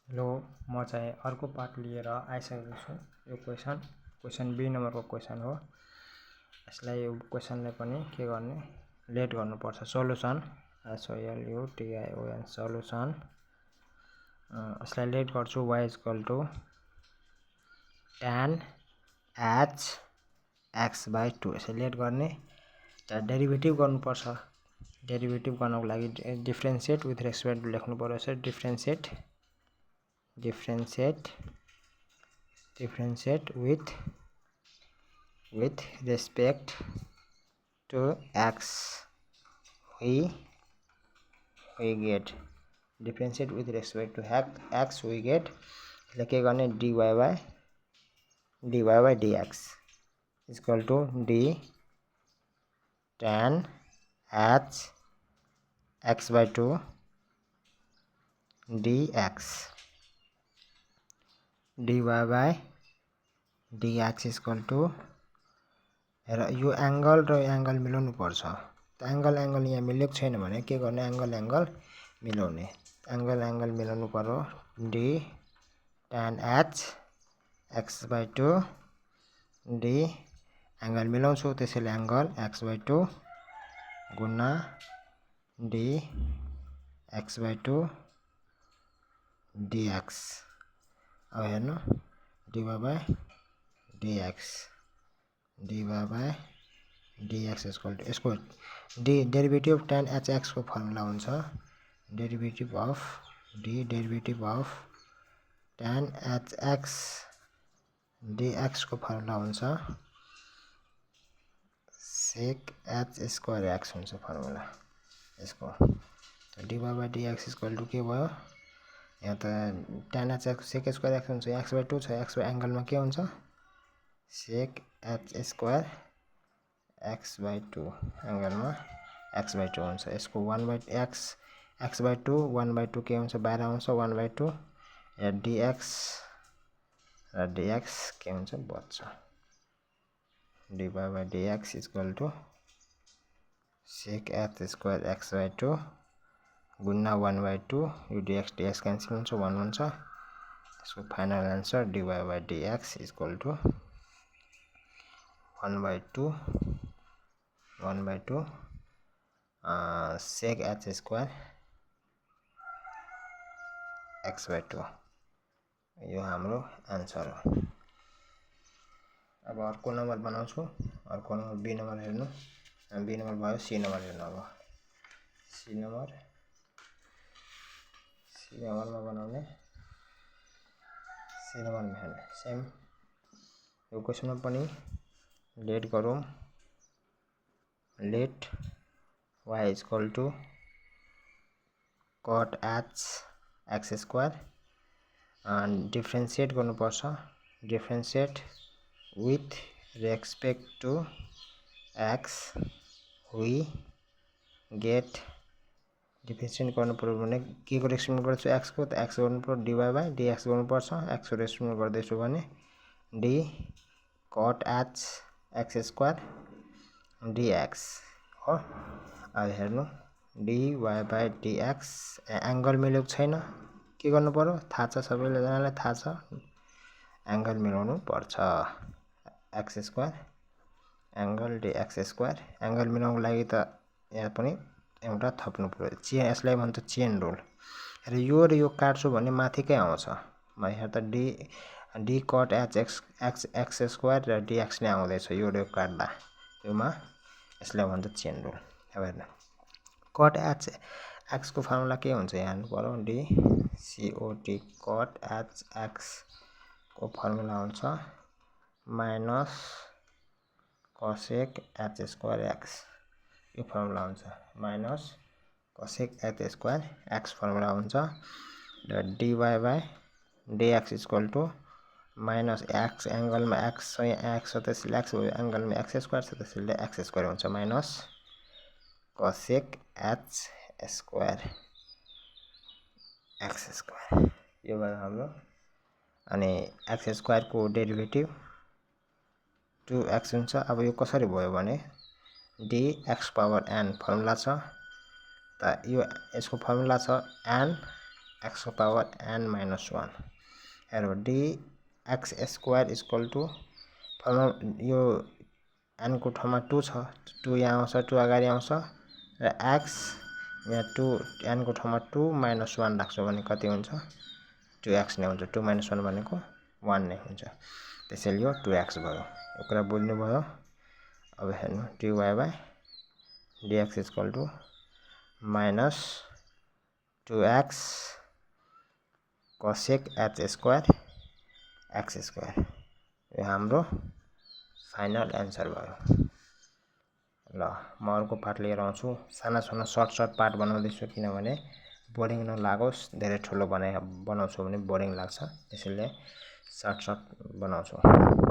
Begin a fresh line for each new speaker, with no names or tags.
Hello, म चाहिँ अर्को पार्ट लिएर आइसकेको छु। यो क्वेसन बी नम्बरको क्वेसन हो। यसलाई यो क्वेसनलाई पनि के गर्ने, लेट गर्नुपर्छ। Solution SOLUTION solution. यसलाई लेट गर्छु। y = tan h x/2। यसलाई लेट गर्ने डेरिभेटिभ गर्नुपर्छ। डेरिभेटिभ गर्नको लागि डिफरेन्शिएट विथ रेस्पेक्ट टु लेख्नु पर्यो। यसरी differentiate with respect to x, we get differentiate with respect to x, we get के गर्ने dy by dx equal to d tan h x/2 dx dy by dx equal to यो angle र angle मिलाउनु पर्छ। त angle यहाँ मिलेको छैन भने के गर्ने, एंगल मिलाउने। एंगल मिलाउनु पर्यो। d tan h x/2 d angle मिलाउँछु, त्यसैले एंगल x/2 गुना d x/2 dx। अब हेर्नु dy by dx equal to यसको derivative of tan h x को फर्मुला हुन्छ derivative of tan h x dx को फर्मुला हुन्छ sec h square x हुन्छ फर्मुला यसको। dy by dx equal to के भयो, यहाँ त tan h x sec square x हुन्छ, x/2 छ, x एंगलमा के हुन्छ sec h square x/2 एंगलमा x/2 हुन्छ। यसको 1/x x/2 1/2 के हुन्छ बाहिर आउँछ 1/2 या dx र dx के हुन्छ बच्छ। dy by dx equal to sec h square x/2 गुना 1/2 यो dx क्यान्सल हुन्छ 1 हुन्छ। यसको final answer dy by dx equal to 1/2 sec h square x/2 यो हाम्रो आन्सर हो। अब अर्को नम्बर बनाउँछु। अर्को नम्बर बी नम्बर हेर्नु। बी नम्बर भयो, सी नम्बर हेर्नु। अब सी नम्बरमा बनाउने। सी नम्बरमा हेर्नु सेम यो क्वेसनमा पनि लेट गरौँ। Let y equal to cot h x square differentiate गर्नुपर्छ। Differentiate with respect to x, we get differentiate गर्नु पर्यो भने के को रेस्पेक्ट गर्छु x को, त x गर्नु पर्यो dy by dx गर्नुपर्छ। x को रेस्पेक्ट गर्दैछु भने d cot h x square dx हो। अब हेर्नु dy by dx एंगल मिलेको छैन, के गर्नु पर्यो थाहा छ, सबैजनालाई थाहा छ एंगल मिलाउनु पर्छ। x square angle dx square angle मिलाउनको लागि त यहाँ पनि एउटा थप्नु पर्यो। यसलाई भन्छ चेन रुल। र यो काट्छु भने माथिकै आउँछ। म यहाँ त d cot h x square र dx नै आउँदैछ। यो काट्दा योमा यसलाई भन्छ चेन रुल। अब हेर्नु cot h x को फर्मुला के हुन्छ यहाँ हेर्नु पर्यो। d cot h x को फर्मुला हुन्छ minus cosec h square x। यो फर्मुला हुन्छ minus cosec h square x formula हुन्छ। र dy by dx equal to minus x एंगलमा x छ, यहाँ x छ त्यसैले x भयो, एंगलमा x स्क्वायर छ त्यसैले x स्क्वायर हुन्छ minus cosec h square x square. यो भयो हाम्रो। अनि x स्क्वायर को डेरिभेटिभ 2x हुन्छ। अब यो कसरी भयो भने dx पावर n फर्मुला छ, त यो यसको फर्मुला छ n x को पावर n minus 1 हेर dx स्क्वायर इक्वल टू यो n को ठाउँमा 2 छ 2 यहाँ आउँछ 2 अगाडि आउँछ र x यहाँ 2 n को ठाउँमा 2 minus 1 राख्छौं भने कति हुन्छ 2x नै हुन्छ 2 minus 1 भनेको 1 नै हुन्छ त्यसैले यो 2x भयो यो कुरा बुझ्नु भयो अब हेर्नु dy by dx equal to minus 2x cosec h square x square यो हाम्रो फाइनल एन्सर भयो ल म अर्को पार्ट लिएर आउँछु साना साना सर्ट पार्ट बनाउँदैछु किनभने बोरिङ नलागोस् धेरै ठुलो बनाउँछु भने बोरिङ लाग्छ त्यसैले सर्ट बनाउँछु